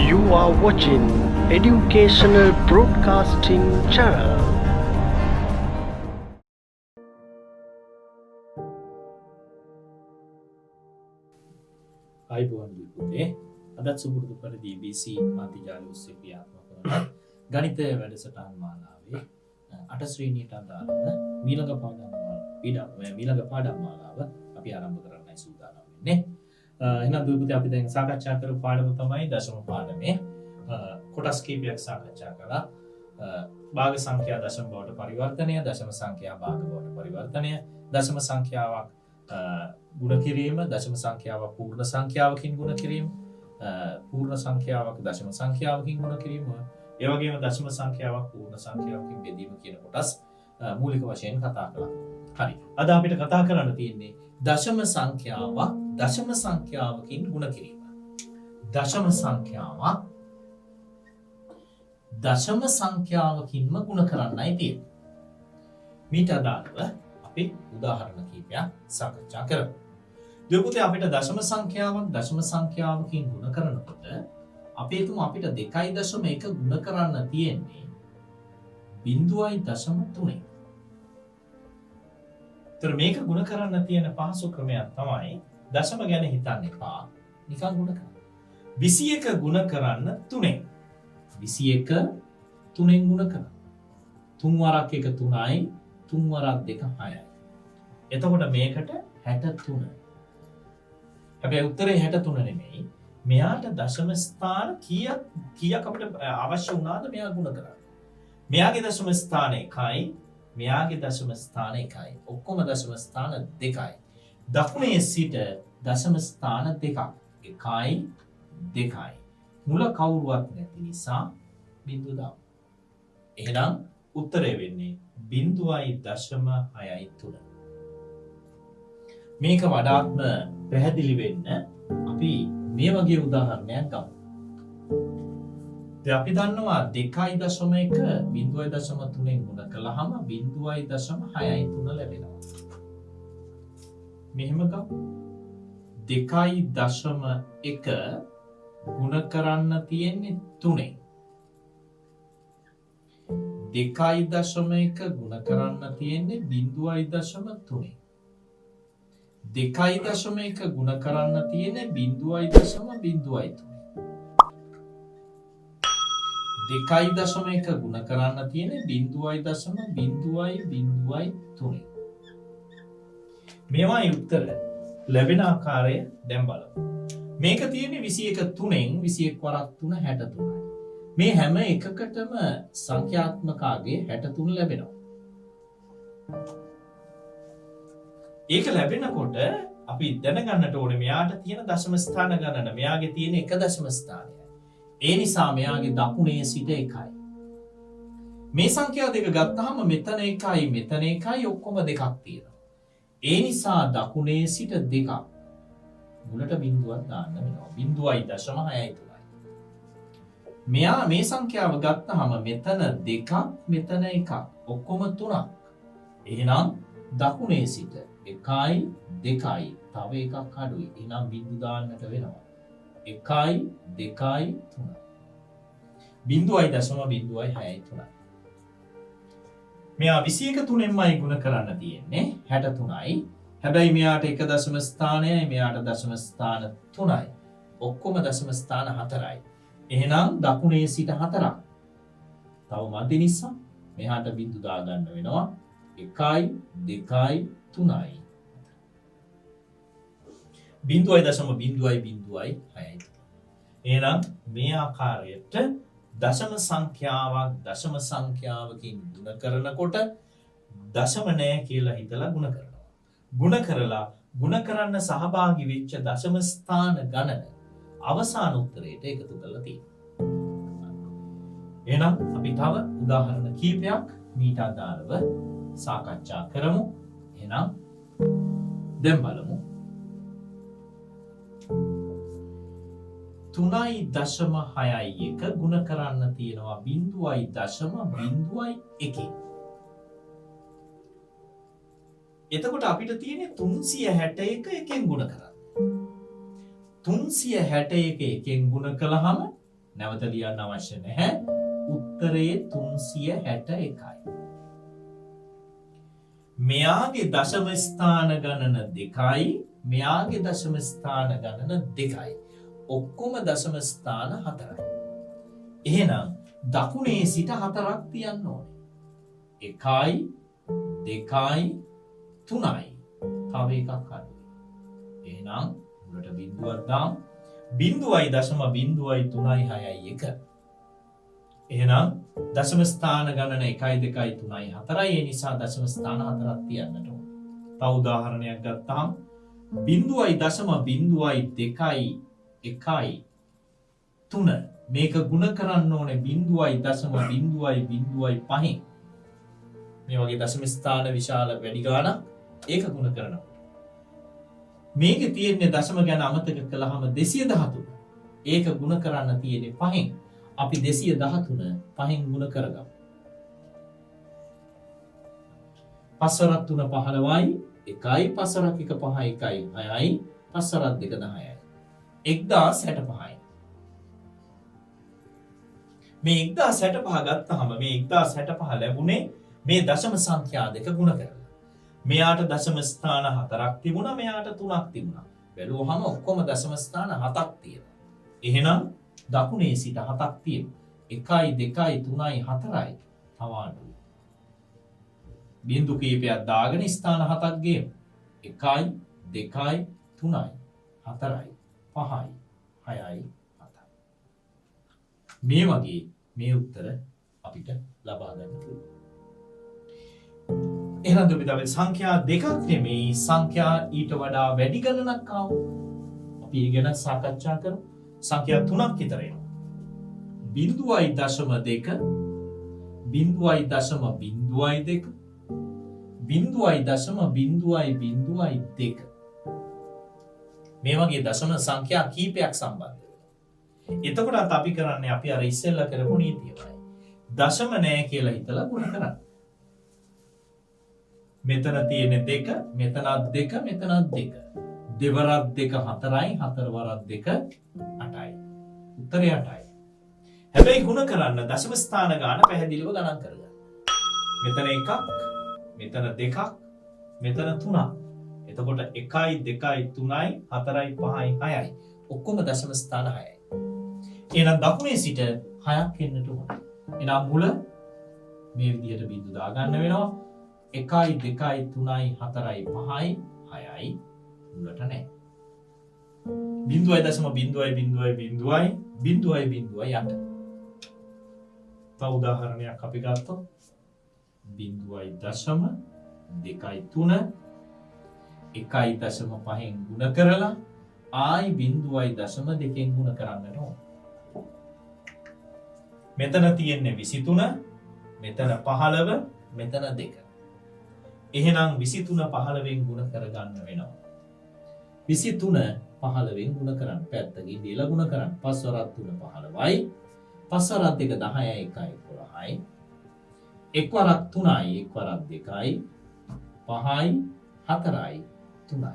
You are watching Educational Broadcasting Channel. අයිබෝන් පුතේ අදත් සුපුරුදු පරිදි ABC මාධ්‍ය ඔස්සේ ක්‍රියාත්මක වන ගණිත වැඩසටහන් මාලාවේ 8 ශ්‍රේණියට අදාළව ඊළඟ පාඩම් මාලාව අපි ආරම්භ කරන්නයි සූදානම් වෙන්නේ. එහෙනම් දුව පුතේ අපි දැන් සාකච්ඡා කරපු පාඩම තමයි දශම පාඩමේ කොටස් කීපයක් සාකච්ඡා කළා. භාග සංඛ්‍යා දශම බවට පරිවර්තනය, දශම සංඛ්‍යා භාග බවට පරිවර්තනය, දශම සංඛ්‍යාවක් ගුණ කිරීම, දශම සංඛ්‍යාවක් පූර්ණ සංඛ්‍යාවකින් ගුණ කිරීම, පූර්ණ සංඛ්‍යාවක් දශම සංඛ්‍යාවකින් ගුණ කිරීම, ඒ වගේම දශම සංඛ්‍යාවක් පූර්ණ සංඛ්‍යාවකින් බෙදීම කියන කොටස් මූලික වශයෙන් කතා කළා. හරි. අද අපිට කතා කරන්න තියෙන්නේ දශම සංඛ්‍යාවක් දශම සංඛ්‍යාවකින් ගුණ කිරීම. දශම සංඛ්‍යාවක් දශම සංඛ්‍යාවකින්ම ගුණ කරන්නයි තියෙන්නේ. මීට අදාළව අපි උදාහරණ කීපයක් සාකච්ඡා කරමු. දෙපොතේ අපිට දශම සංඛ්‍යාවක් දශම සංඛ්‍යාවකින් ගුණ කරනකොට අපේ තුම අපිට 2.1 ගුණ කරන්න තියෙන්නේ 0.3. ඒතර මේක ගුණ කරන්න තියෙන පහසු ක්‍රමයක් තමයි දශම ගැන හිතන්න එපා. නිකන් ගුණ කරන්න. 21 ගුණ කරන්න 3. 21 3ෙන් ගුණ කරන්න. 3 වරක් 1 3යි, 3 වරක් 2 6යි. එතකොට මේකට 63. හැබැයි උත්තරේ 63 නෙමෙයි. මෙයාට දශම ස්ථාන කීයක් අපිට අවශ්‍ය වුණාද මෙයා ගුණ කරන්න. මෙයාගේ දශම ස්ථාන 1යි, මෙයාගේ දශම ස්ථාන 1යි. ඔක්කොම දශම ස්ථාන 2යි. දකුණේ සිට දශම ස්ථාන 2ක්. 1යි 2යි. මුල කවුරුවත් නැති නිසා බිංදුව දාමු. එහෙනම් උත්තරේ වෙන්නේ 0.6 මේක වඩාත්ම පැහැදිලි වෙන්න අපි මේ වගේ උදාහරණයක් ගමු. දැන් අපි දන්නවා 2.1 0.3ෙන් ගුණ කළාම 0.63 ලැබෙනවා. මෙහෙම ගමු. 2.1 ගුණ කරන්න තියෙන්නේ 3ෙන්. 2.1 ගුණ කරන්න තියෙන්නේ 0.3. 2.1 ගුණ කරන්න තියෙන්නේ 0.03. 2.1 ගුණ කරන්න තියෙන්නේ 0.03. මේවායි උත්තර ලැබෙන ආකාරය දැන් බලමු. මේක තියෙන්නේ 21 3ෙන් 21 වරක් 3 63යි. මේ හැම එකකටම සංඛ්‍යාත්මකාගේ 63 ලැබෙනවා. ඒක ලැබෙනකොට අපි දැනගන්නට ඕනේ මෙයාට තියෙන දශම ස්ථාන ගණන. මෙයාගේ තියෙන එක දශම ස්ථානයයි. ඒ නිසා මෙයාගේ දකුණේ සිට 1යි. මේ සංඛ්‍යා දෙක ගත්තාම මෙතන 1යි මෙතන 1යි ඔක්කොම දෙකක් තියෙනවා. ඒ නිසා දකුණේ සිට 2ක්. මුලට බිංදුවක් දාන්න වෙනවා. 0.6යි. මෙයා මේ සංඛ්‍යාව ගත්තාම මෙතන 2ක් මෙතන 1ක් ඔක්කොම 3ක්. එහෙනම් දකුණේ සිට 1යි 2යි තව එකක් අඩුයි. එහෙනම් බිංදු දාන්නට වෙනවා. 1යි 2යි 3යි. 0.06යි. මෙයා 21 3ෙන්මයි ගුණ කරන්න තියෙන්නේ 63යි. හැබැයි මෙයාට එක දශම ස්ථානයයි මෙයාට දශම ස්ථාන 3යි. ඔක්කොම දශම ස්ථාන 4යි. එහෙනම් දකුණේ සිට 4ක්. තව මදි නිසා මෙහාට බිංදු දාගන්න වෙනවා. 1යි 2යි 3යි. 0.06යි. එහෙනම් මේ ආකාරයට දශම සංඛ්‍යාවක් දශම සංඛ්‍යාවකින් ගුණ කරනකොට දශම නැහැ කියලා හිතලා ගුණ කරනවා. ගුණ කරලා ගුණ කරන්න සහභාගී වෙච්ච දශම ස්ථාන ගණන අවසාන උත්තරයට එකතු කරලා තියෙනවා. එහෙනම් අපි තව උදාහරණ කීපයක් මීට අදාළව සාකච්ඡා කරමු. එහෙනම් දැන් බලමු. 3.61 ගුණ කරන්න තියෙනවා 0.01. එතකොට අපිට තියෙන්නේ 361 එකෙන් ගුණ කරන්න. 361 එකෙන් ගුණ කළාම නැවත ලියන්න අවශ්‍ය නැහැ. උත්තරේ 361යි. මෙයාගේ දශම ස්ථාන ගණන 2යි. මෙයාගේ දශම ස්ථාන ගණන 2යි. ඔක්කොම දශම ස්ථාන 4යි. එහෙනම් දකුණේ සිට 4ක් තියන්න ඕනේ. 1යි 2යි 3යි. තව එකක් අඩුයි. එහෙනම් උඩට බිංදුවක් දාමු. 0.0361. එහෙනම් දශම ස්ථාන ගණන 1 2 3 4යි. ඒ නිසා දශම ස්ථාන 4ක් තියන්නට ඕන. තව උදාහරණයක් ගත්තාම 0.02 1යි 3 මේක ගුණ කරන්න ඕනේ 0.005. මේ වගේ දශම ස්ථාන විශාල වැඩි ගාණක් ඒක ගුණ කරනවා. මේකේ තියෙන්නේ දශම ගැන අමතක කළාම 213. ඒක ගුණ කරන්න තියෙන්නේ 5න්. අපි 213 5න් ගුණ කරගමු. 5 වරක් 3 15යි. 1යි 5 වරක් 1 5 1යි 6යි 5 වරක් 2 10යි. 1065යි. මේ 1065 ගත්තාම මේ 1065 ලැබුණේ මේ දශම සංඛ්‍යා දෙක ගුණ කරලා. මෙයාට දශම ස්ථාන 4ක් තිබුණා, මෙයාට 3ක් තිබුණා. බැලුවහම ඔක්කොම දශම ස්ථාන 7ක් තියෙනවා. එහෙනම් දකුණේ සිට 7ක් තියෙනවා. 1යි 2යි 3යි 4යි තවාඩුයි. බිංදු කීපයක් දාගෙන ස්ථාන 7ක් ගේමු. 1යි 2යි 3යි 4යි 5යි 6යි 7යි. මේ වගේ මේ උත්තර අපිට ලබා ගන්න පුළුවන්. එහෙනම් දුමිතාවේ සංඛ්‍යා දෙකක් නෙමෙයි සංඛ්‍යා ඊට වඩා වැඩි ගණනක් ආවොත් අපි ඒ ගැන සාකච්ඡා කරමු. සංඛ්‍යා 3ක් විතර එනවා. 0.2 0.02 මේ වගේ දශම සංඛ්‍යා කීපයක් සම්බන්ධ වෙනවා. එතකොට අපි කරන්නේ අපි අර ඉස්සෙල්ලා කරපු නීතියමයි. දශම නැහැ කියලා හිතලා ගුණ කරන්න. මෙතන තියෙන 2, මෙතනත් 2, මෙතනත් 2. දෙවරක් 2 4යි, හතර වරක් 2 8යි. උත්තරය 8යි. හැබැයි ගුණ කරන්න දශම ස්ථාන ගාන පැහැදිලිව ගණන් කරගන්න. මෙතන 1ක්, මෙතන 2ක්, මෙතන 3ක්. එතකොට 1යි 2යි 3යි 4යි 5යි 6යි. ඔක්කොම දශම ස්ථාන 6යි. එහෙනම් දකුණේ සිට 6ක් එන්නට ඕන. එහෙනම් මුල මේ විදිහට බිංදු දා ගන්න වෙනවා. 1යි 2යි 3යි 4යි 5යි 6යි මුලට නැහැ. 0.000 තව උදාහරණයක් අපි ගත්තොත් 0.2 2යි 3 1.5න් ගුණ කරලා ආයි 0.2න් ගුණ කරන්නට ඕන. මෙතන තියෙන්නේ 23, මෙතන 15, මෙතන 2. එහෙනම් 23 15න් ගුණ කරගන්න වෙනවා. 23 15න් ගුණ කරන්න පැත්තකින් දීලා ගුණ කරන්න. 5 වරක් 3 15යි. 5 වරක් 2 10යි 1යි 11යි. 1 වරක් 3යි 1 වරක් 2යි 5යි 4යි 3යි.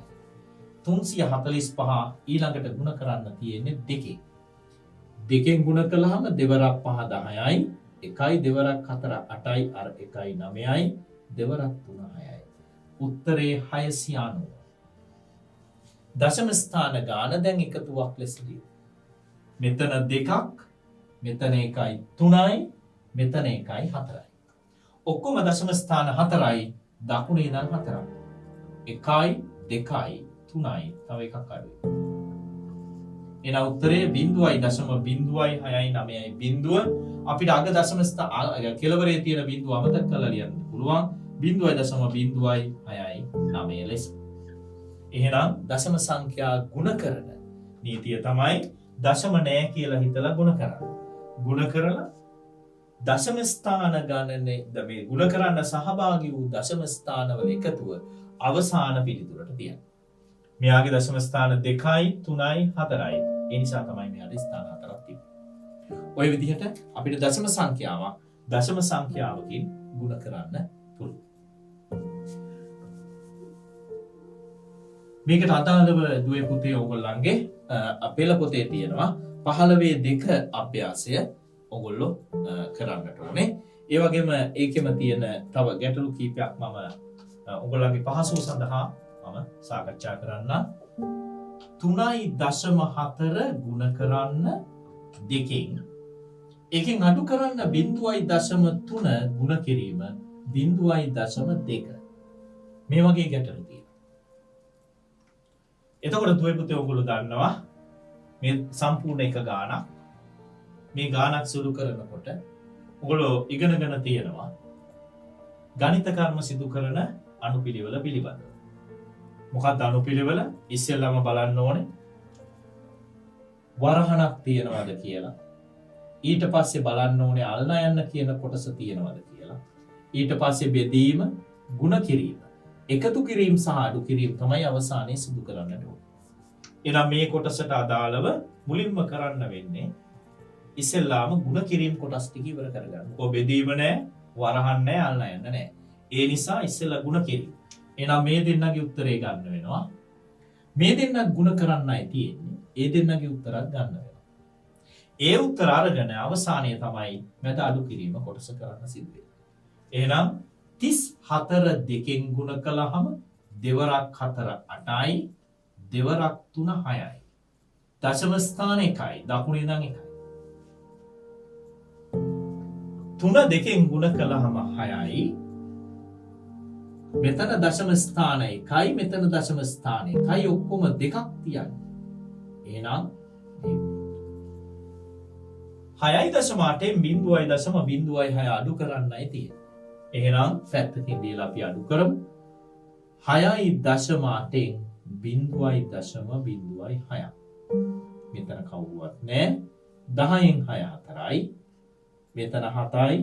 345 ඊළඟට ගුණ කරන්න තියෙන්නේ 2. 2න් ගුණ කළාම දෙවරක් 5 10යි. 1යි දෙවරක් 4 8යි අර 1යි 9යි. දෙවරක් 3 6යි. උත්තරේ 690. දශම ස්ථාන ගාන දැන් එකතුවක් ලෙස ලියමු. මෙතන 2ක්, මෙතන 1යි 3යි, මෙතන 1යි 4යි. ඔක්කොම දශම ස්ථාන 4යි, දකුණේ ඉඳන් 4ක්. 1යි 2යි 3යි තව එකක් අඩුයි. එන උත්තරේ 0.006යි 9යි අපිට අග දශම ස්ථාන කෙලවරේ තියෙන බිංදුව අමතක කරලා ලියන්න පුළුවන්. 0.006යි 9 ලෙස. එහෙනම් දශම සංඛ්‍යා ගුණ කරන නීතිය තමයි දශම නැහැ කියලා හිතලා ගුණ කරන්න. ගුණ කරලා දශම ස්ථාන ගණනේ මේ ගුණ කරන්න සහභාගී වූ දශම ස්ථානවල එකතුව අවසාන පිළිතුරට තියන්න. මෙයාගේ දශම ස්ථාන 2යි 3යි 4යි. ඒ නිසා තමයි මෙයාට ස්ථාන 4ක් තිබෙන්නේ. ওই විදිහට අපිට දශම සංඛ්‍යාවක් දශම සංඛ්‍යාවකින් ගුණ කරන්න පුළුවන්. මේකට අදාළව දුවේ පුතේ ඕගොල්ලන්ගේ පෙළ පොතේ තියෙනවා 15 අභ්‍යාසය ඔගොල්ලෝ කරන්නට ඕනේ. ඒ වගේම ඒකෙම තියෙන තව ගැටලු කීපයක් මම ඔගොල්ලන්ගේ පහසුව සඳහා මම සාකච්ඡා කරන්න. 3.4 ගුණ කරන්න 2 එකෙන් අඩු කරන්න 0.3 ගුණ කිරීම 0.2 මේ වගේ ගැටලු තියෙනවා. එතකොට දුවේ පුතේ ඔයගොල්ලෝ දන්නවා මේ සම්පූර්ණ එක ගානක් මේ ගානක් සුළු කරනකොට ඔයගොල්ලෝ ඉගෙනගෙන තියෙනවා ගණිත කර්ම සිදු කරන අනුපිළිවෙල පිළිබඳව. මොකක්ද අනුපිළිවෙල? ඉස්සෙල්ලාම බලන්න ඕනේ වරහණක් තියෙනවද කියලා. ඊට පස්සේ බලන්න ඕනේ අල්ලා යන්න කියන කොටස තියෙනවද කියලා. ඊට පස්සේ බෙදීම, ಗುಣ කිරීම, එකතු කිරීම සහ අඩු කිරීම තමයි අවසානයේ සිදු කරන්නට ඕනේ. එහෙනම් මේ කොටසට අදාළව මුලින්ම කරන්න වෙන්නේ ඉස්සෙල්ලාම ಗುಣ කිරීම කොටස් ටික ඉවර කරගන්න. කො බෙදීම නැහැ, වරහන් නැහැ, අල්ලා යන්න නැහැ. ඒ නිසා ඉස්සෙල්ලා ಗುಣ කිරීම. එහෙනම් මේ දෙන්නගේ උත්තරේ ගන්න වෙනවා. මේ දෙන්නක් ಗುಣ කරන්නයි තියෙන්නේ. ඒ දෙන්නගේ උත්තරත් ගන්න වෙනවා. ඒ උත්තර අරගෙන අවසානයේ තමයි මැද අඩු කිරීම කොටස කරන්න සිදු වෙන්නේ. එහෙනම් 34 දෙකෙන් ගුණ කළාම දෙවරක් 4 8යි, දෙවරක් 3 6යි. දශම ස්ථාන 1යි, දකුණේ ඉඳන් 1යි. 3 දෙකෙන් ගුණ කළාම 6යි. මෙතන දශම ස්ථාන 1යි, මෙතන දශම ස්ථාන 1යි, ඔක්කොම දෙකක් තියන්නේ. එහෙනම් 6.8 0.06 අඩු කරන්නයි තියෙන්නේ. එහෙනම් පැත්තකින් දීලා අපි අඩු කරමු. 6.8 0.06. මෙතන කවුරුවත් නැහැ. 10න් 6 4යි. මෙතන 7යි.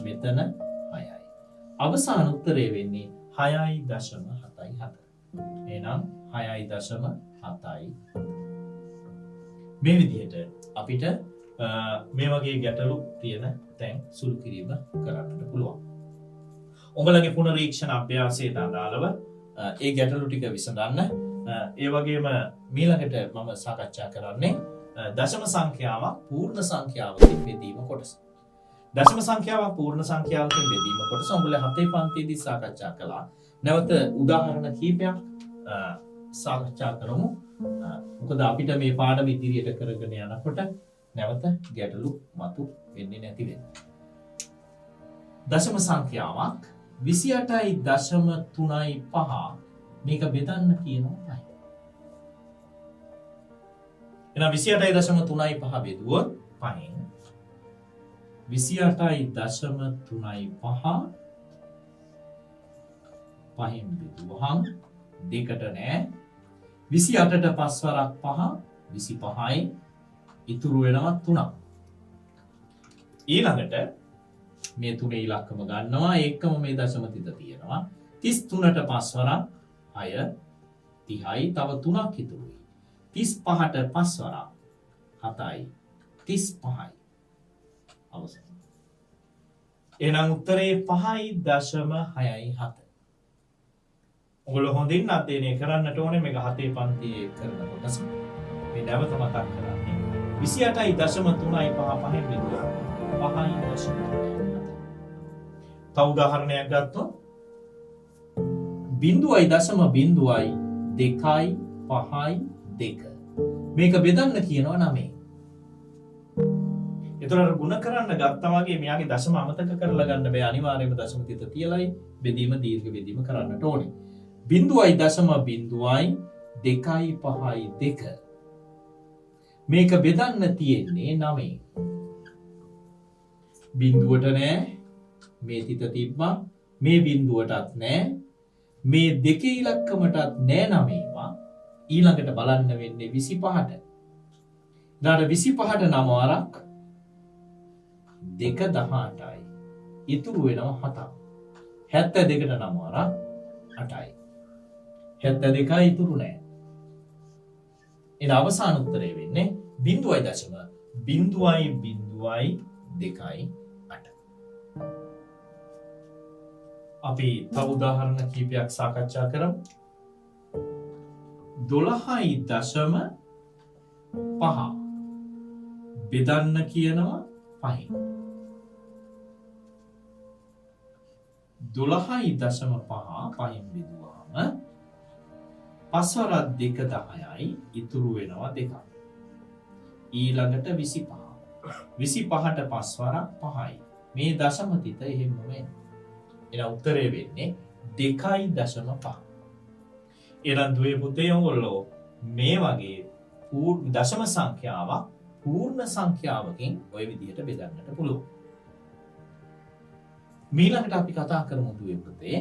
මෙතන 6යි. අවසාන උත්තරේ වෙන්නේ 6.74. එහෙනම් 6.7යි. මේ විදිහට අපිට මේ වගේ ගැටලු තියෙන තැන් සුළු කිරීම කරන්නට පුළුවන්. ඔබලගේ පුනරීක්ෂණ අභ්‍යාසයට අදාළව ඒ ගැටලු ටික විසඳන්න. ඒ වගේම මීළඟට මම සාකච්ඡා කරන්නේ දශම සංඛ්‍යාවක් පූර්ණ සංඛ්‍යාවකින් බෙදීම කොටස. දශම සංඛ්‍යාවක් පූර්ණ සංඛ්‍යාවකින් බෙදීම කොටස ඔබලා 7 පන්තියේදී සාකච්ඡා කළා. නැවත උදාහරණ කිහිපයක් සාකච්ඡා කරමු. මොකද අපිට මේ පාඩම ඉදිරියට කරගෙන යනකොට නැවත ගැටලු මතු වෙන්නේ නැති වෙන්න. දශම සංඛ්‍යාවක් 28.35 මේක බෙදන්න කියනවා. එහෙනම් 28.35 බෙදුවොත් 5න් 28.35 5න් බෙදුවහම දෙකට නෑ 28ට 5 වරක් 5 25යි ඉතුරු වෙනවා 3ක්. ඊළඟට මේ තුනේ ඉලක්කම ගන්නවා ඒකම මේ දශම තිත තියෙනවා 33ට 5 වරක් 6 30යි තව 3ක් ඉතුරුයි 35ට 5 වරක් 7යි 35යි අවසන්. එහෙනම් උත්තරේ 5.67. ඔයගොල්ලෝ හොඳින් අධ්‍යයනය කරන්නට ඕනේ මේක 7 පන්තියේ කරන කොටස. මේ නැවත මතක් කරන්නේ 28.35 5න් බෙදුවා 5.7. තව උදාහරණයක් ගත්තොත් 0.02යි 2යි 5යි 2 මේක බෙදන්න කියනවා 9. එතකොට ගුණ කරන්න ගත්තා වගේ මෙයාගේ දශම අමතක කරලා ගන්න බෑ අනිවාර්යයෙන්ම දශම තිත තියලයි බෙදීම දීර්ඝ බෙදීම කරන්නට ඕනේ. 0.02යි 2යි 5යි 2 මේක බෙදන්න තියෙන්නේ 9. බිඳුවට නෑ මේ තිත තිබ්බා මේ බිඳුවටත් නෑ මේ දෙකේ ඉලක්කමටත් නෑ 9වා ඊළඟට බලන්න වෙන්නේ 25ට. ඊළඟ 25ට 9 වරක් 2 18යි ඉතුරු වෙනවා 7ක්. 72ට 9 වරක් 8යි. 72යි ඉතුරු නෑ. එන අවසාන උත්තරේ වෙන්නේ 0.02යි 8. අපි තව උදාහරණ කීපයක් සාකච්ඡා කරමු. 12.5 බෙදන්න කියනවා 5. 12.5 5න් බෙදුවාම 5 වරක් 2 10යි ඉතුරු වෙනවා 2ක්. ඊළඟට 25. 25ට 5 වරක් 5යි. මේ දශම තිත එහෙම වෙන්නේ. එහෙනම් උත්තරේ වෙන්නේ 2.5. එහෙනම් දුවේ පුතේ ඔයගොල්ලෝ මේ වගේ දශම සංඛ්‍යාවක් පූර්ණ සංඛ්‍යාවකින් ওই විදිහට බෙදන්නට පුළුවන්. ඊළඟට අපි කතා කරමු දුවේ පුතේ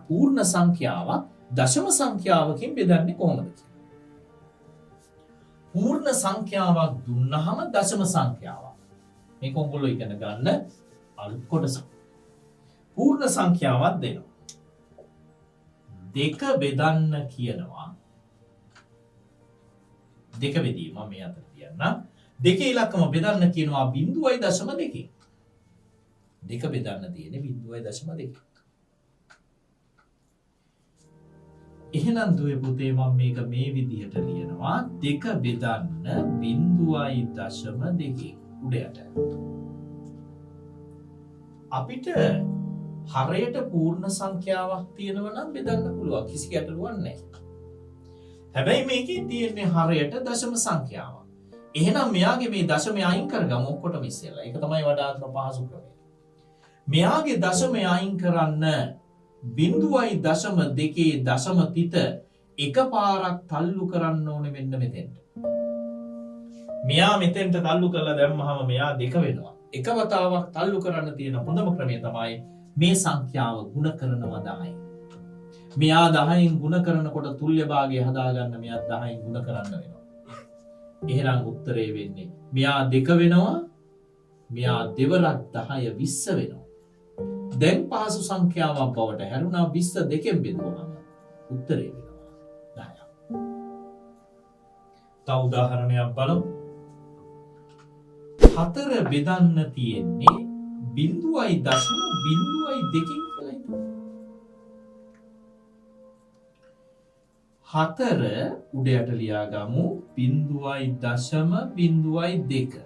පූර්ණ සංඛ්‍යාවක් දශම සංඛ්‍යාවකින් බෙදන්නේ කොහොමද කියලා. පූර්ණ සංඛ්‍යාවක් දුන්නාම දශම සංඛ්‍යාවක්. මේක ඔයගොල්ලෝ ඉගෙන ගන්න අලුත් කොටසක්. පූර්ණ සංඛ්‍යාවක් දෙනවා. 2 බෙදන්න කියනවා. 2 බෙදීම මේ අතර තියන්න. 2 ඉලක්කම බෙදන්න කියනවා 0.2. 2 බෙදන්න තියෙන්නේ 0.2. එහෙනම් දුවේ පුතේ මම මේක මේ විදිහට ලියනවා 2 බෙදන්න 0.2 උඩයට. අපිට හරයට පූර්ණ සංඛ්‍යාවක් තියෙනවා නම් බෙදන්න පුළුවන් කිසි ගැටලුවක් නැහැ. හැබැයි මේකේ තියෙන්නේ හරයට දශම සංඛ්‍යාවක්. එහෙනම් මෙයාගේ මේ දශමය අයින් කරගමු ඔක්කොටම ඉස්සෙල්ලා. ඒක තමයි වඩාත්ම පහසු ක්‍රමය. මෙයාගේ දශමය අයින් කරන්න 0.2 දශම තිත එකපාරක් තල්ලු කරන්න ඕනේ මෙන්න මෙතෙන්ට. මෙයා මෙතෙන්ට තල්ලු කරලා දැම්මහම මෙයා 2 වෙනවා. එක වතාවක් තල්ලු කරන්න තියෙන හොඳම ක්‍රමය තමයි මේ සංඛ්‍යාව ගුණ කරනවා 10යි. මෙයා 10න් ගුණ කරනකොට තුල්්‍ය භාගය හදාගන්න මෙයා 10න් ගුණ කරන්න වෙනවා. එහෙනම් උත්තරේ වෙන්නේ මෙයා 2 වෙනවා. මෙයා දෙවරක් 10 20 වෙනවා. දැන් පහසු සංඛ්‍යාවක් බවට හැරුණා 20 දෙකෙන් බෙදුවම උත්තරේ වෙනවා 10ක්. තව උදාහරණයක් බලමු. 4 බෙදන්න තියෙන්නේ 0.02කින් කියලා හිතමු. 4 උඩයට ලියාගමු 0.02.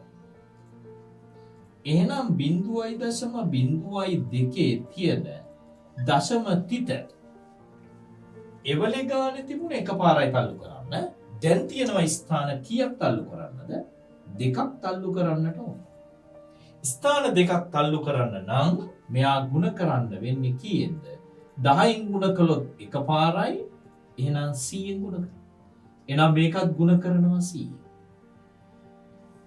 එහෙනම් 0.02 තියෙන දශම තිත එවලේ ගානේ තිබුණ එකපාරයි තල්ලු කරන්න. දැන් තියෙනවා ස්ථාන කීයක් තල්ලු කරන්නද? 2ක් තල්ලු කරන්නට ඕන. ස්ථාන 2ක් තල්ලු කරන්න නම් මෙයා ගුණ කරන්න වෙන්නේ කීයෙන්ද? 10න් ගුණ කළොත් එකපාරයි. එහෙනම් 100න් ගුණ කරනවා. එහෙනම් මේකත් ගුණ කරනවා 100.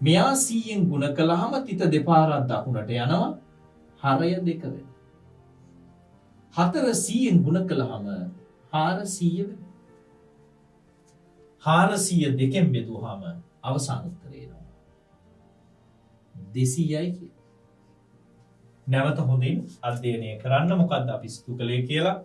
මෙයා 100න් ගුණ කළාම තිත දෙපාරක් දකුණට යනවා. හරය 2 වෙනවා. 4 100න් ගුණ කළාම 400 වෙනවා. 400 දෙකෙන් බෙදුවාම අවසාන උත්තරය එනවා 200යි කියලා. නැවත හොඳින් අධ්‍යයනය කරන්න මොකද්ද අපි සිදු කළේ කියලා.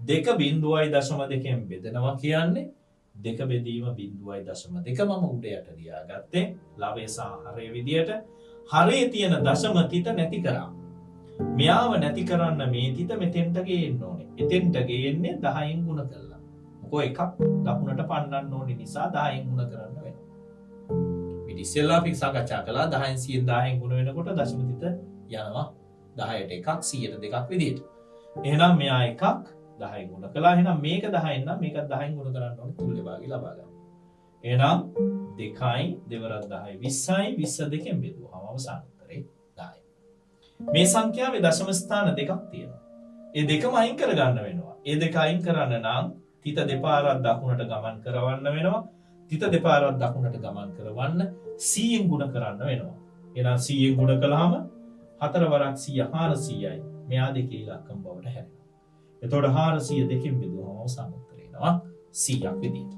2.2කින් බෙදනවා කියන්නේ 2 බෙදීම 0.2 මම උඩ යට ලියාගත්තේ ලවය සහ හරය විදියට. හරේ තියෙන දශම තිත නැති කරා. මෙයාව නැති කරන්න මේ තිත මෙතෙන්ට ගේන්න ඕනේ. එතෙන්ට ගේන්නේ 10න් ගුණ කරලා. මොකෝ එකක් දකුණට පන්නන්න ඕනේ නිසා 10න් ගුණ කරන්න වෙනවා. මේ ඉස්සෙල්ලා අපි සාකච්ඡා කළා 10න් 10න් ගුණ වෙනකොට දශම තිත යනවා 10ට එකක් 100ට දෙකක් විදියට. එහෙනම් මෙයා එකක් 10න් ගුණ කළා. එහෙනම් මේක 10න් නම් මේකත් 10න් ගුණ කරන්න ඕනේ තුල්්‍ය භාගය ලබා ගන්න. එහෙනම් 2යි දෙවරක් 10යි 20යි 20 දෙකෙන් බෙදුවාම අවසාන උත්තරේ 10යි. මේ සංඛ්‍යාවේ දශම ස්ථාන දෙකක් තියෙනවා. ඒ දෙකම අයින් කර ගන්න වෙනවා. ඒ දෙක අයින් කරන්න නම් තිත දෙපාරක් දකුණට ගමන් කරවන්න වෙනවා. තිත දෙපාරක් දකුණට ගමන් කරවන්න 100න් ගුණ කරන්න වෙනවා. එහෙනම් 100න් ගුණ කළාම 4 වරක් 100 400යි. මෙයා දෙකේ ඉලක්කම් බවට හැරෙනවා. එතකොට 400 දෙකෙන් බෙදුවම අවසාන උත්තරේ එනවා 100ක් විදිහට.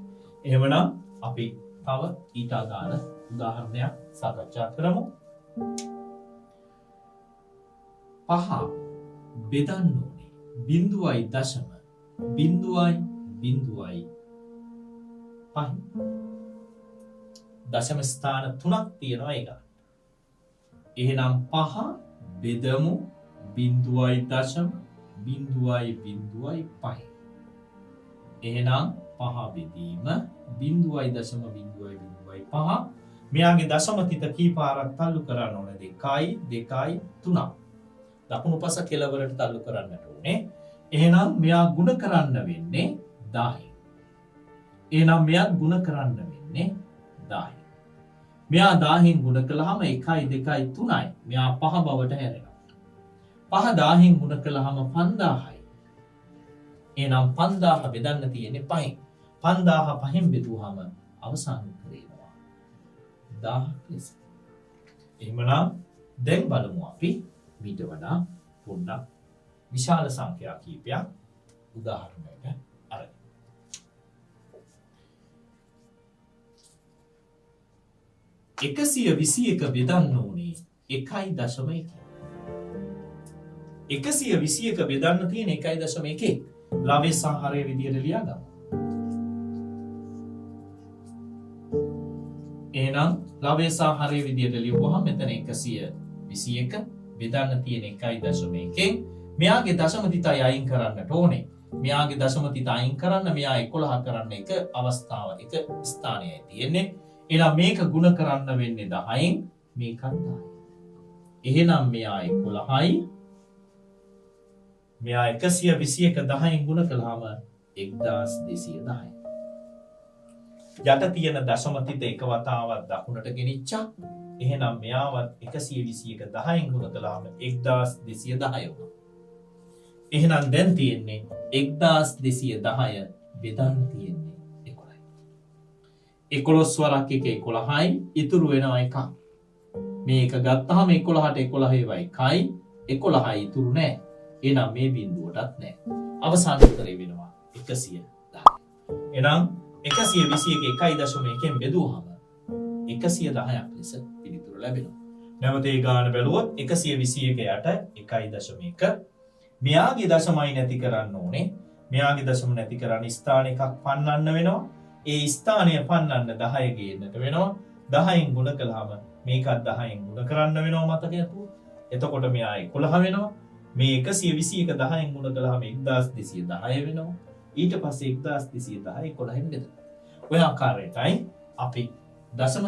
එහෙමනම් අපි තව ඊට අදාළ උදාහරණයක් සාකච්ඡා කරමු. 5 බෙදන්න ඕනේ 0.0.5. දශම ස්ථාන 3ක් තියෙනවා ඒක. එහෙනම් 5 බෙදමු 0.0.5. එහෙනම් 5 බෙදීම 0.0.5 මෙයාගේ දශම තිත කී පාරක් තල්ලු කරන්න ඕනද? 1යි 2යි 3යි. දකුණු පස කෙළවරට තල්ලු කරන්නට ඕනේ. එහෙනම් මෙයා ගුණ කරන්න වෙන්නේ 10යි. එහෙනම් මෙයා ගුණ කරන්න වෙන්නේ 10යි. මෙයා 10න් ගුණ කළාම 1යි 2යි 3යි. මෙයා 5 බවට හැරෙනවා. 5 10න් ගුණ කළාම 5000යි. එහෙනම් 5000 බෙදන්න තියෙන්නේ 5න්. 5000 5න් බෙදුවාම අවසාන උත්තරය එනවා 1000 ලෙස. එහෙමනම් දැන් බලමු අපි මීට වඩා පොඩ්ඩක් විශාල සංඛ්‍යා කීපයක් උදාහරණයකට අරගෙන. එකසිය 21 බෙදන්න ඕනේ 1.1. 121 බෙදන්න තියෙන 1.1. ලවයේ සාහාරයේ විදියට ලියා ගමු. එහෙනම් ලවයේ සාහාරයේ විදියට ලියුවහම මෙතන 121 බෙදන්න තියෙන 1.1. මෙයාගේ දශම තිතයි අයින් කරන්නට ඕනේ. මෙයාගේ දශම තිත අයින් කරන්න මෙයා 11 කරන්න එක අවස්ථාව එක ස්ථානයයි තියෙන්නේ. එහෙනම් මේක ගුණ කරන්න වෙන්නේ 10න් මේකත් 10යි. එහෙනම් මෙයා 11යි. මෙයා 121 10න් ගුණ කළාම 1210යි. යට තියෙන දශම තිත එක වතාවක් දකුණට ගෙනිච්චා. එහෙනම් මෙයාවත් 121 10න් ගුණ කළාම 1210 වුණා. එහෙනම් දැන් තියෙන්නේ 1210 බෙදන්න තියෙන්නේ 11යි. 11 වරක් එක 11යි ඉතුරු වෙනවා එකක්. මේක ගත්තාම 11ට 11 ඒවා එකයි 11යි ඉතුරු නැහැ. එහෙනම් මේ බිඳුවටත් නැහැ. අවසාන උත්තරේ වෙනවා 110. එහෙනම් 121 1.1න් බෙදුවාම 110ක් ලෙස පිළිතුර ලැබෙනවා. නැවත ඒ ගාන බැලුවොත් 121ට 1.1. මෙයාගේ දශමයි නැති කරන්න ඕනේ. මෙයාගේ දශම නැති කරන්න ස්ථාන එකක් පන්නන්න වෙනවා. ඒ ස්ථානය පන්නන්න 10 ගේන්නට වෙනවා. 10න් ගුණ කළාම මේකත් 10න් ගුණ කරන්න වෙනවා මතක ඇතුව. එතකොට මෙයා 11 වෙනවා. මේ 121 10න් ගුණ කළාම 1210 වෙනවා. ඊට පස්සේ 1210 11න් බෙදනවා. ඔය ආකාරයටයි අපි දශම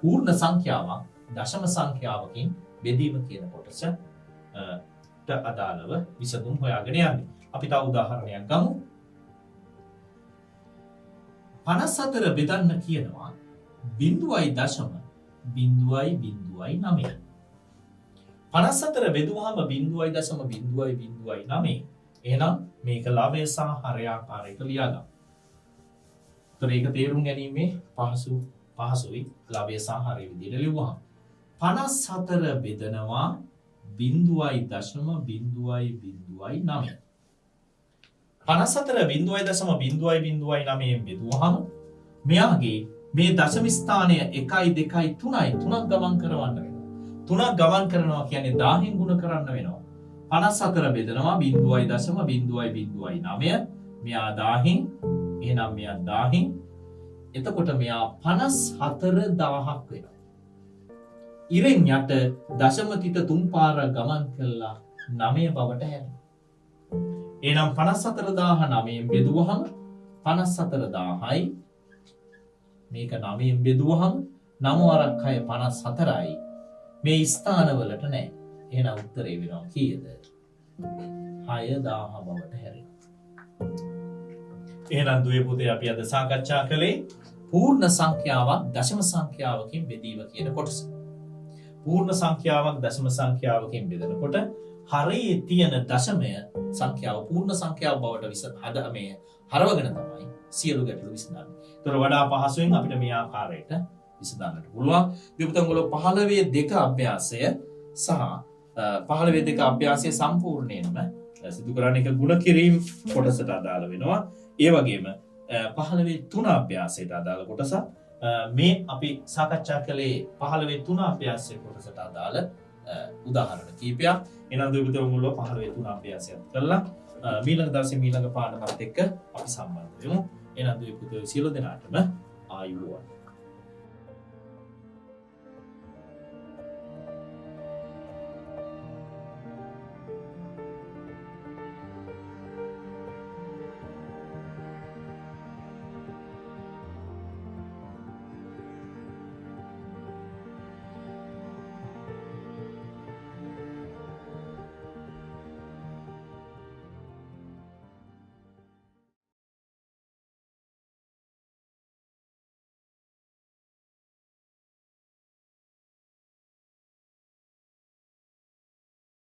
පූර්ණ සංඛ්‍යාවක් දශම සංඛ්‍යාවකින් බෙදීම කියන කොටසට අදාළව විසඳුම් හොයාගෙන යන්නේ. අපි තව උදාහරණයක් ගමු. 54 බෙදන්න කියනවා 0.0.0.9. 54 බෙදුවාම 0.0.0.9. එහෙනම් මේක ලවයේ සහ හරයාකාරයට ලියා ගන්න. ඒතර ඒක තේරුම් ගැනීමේ පහසුයි ලවයේ සහ හරය විදිහට ලියුවා. 54 බෙදනවා 0.0.0.9. 54 0.0.0.9 බෙදුවාම මෙයාගේ මේ දශම ස්ථානය 1 2 3යි 3ක් ගමන් කරවන්න වෙනවා. 3ක් ගමන් කරනවා කියන්නේ 1000න් ගුණ කරන්න වෙනවා. 54 බෙදනවා 0.0.0.9. මෙයා 1000න් එහෙනම් මෙයා 1000න් එතකොට මෙයා 54000ක් වෙනවා. ඉරෙන් යට දශම තිත 3 පාර ගමන් කළා 9 බවට හැරෙනවා. එහෙනම් 54009න් බෙදුවහම 54000යි මේක 9න් බෙදුවහම 9 වරක් 6 54යි. මේ ස්ථානවලට නැහැ. එහෙනම් උත්තරේ වෙනවා කීයද? 6000 බවට හැරෙනවා. එහෙනම් දුවේ පුතේ අපි අද සාකච්ඡා කළේ පූර්ණ සංඛ්‍යාවක් දශම සංඛ්‍යාවකින් බෙදීම කියන කොටස. පූර්ණ සංඛ්‍යාවක් දශම සංඛ්‍යාවකින් බෙදනකොට හරයේ තියෙන දශමය සංඛ්‍යාව පූර්ණ සංඛ්‍යාව බවට හරවගෙන තමයි සියලු ගැටලු විසඳන්නේ. ඒතර වඩා පහසුවෙන් අපිට මේ ආකාරයට විසඳන්නට පුළුවන්. විපතංගල 15 අභ්‍යාසය සහ 15 අභ්‍යාසය සම්පූර්ණයෙන්ම සිදු කරන්න එක ගුණ කිරීම කොටසට අදාළ වෙනවා. ඒ වගේම 15 අභ්‍යාසයට අදාළ කොටස මේ අපි සාකච්ඡා කළේ 15 අභ්‍යාසයේ කොටසට අදාළ උදාහරණ කීපයක්. එනම් දෙවිතුන්ගොල්ලෝ 15 අභ්‍යාසයක් කළා. මීළඟ දවසේ මීළඟ පාඩමත් එක්ක අපි සම්බන්ධ වෙමු. එනම් දෙවිතුන්ගොල්ලෝ සියලු දෙනාටම ආයුබෝවන්.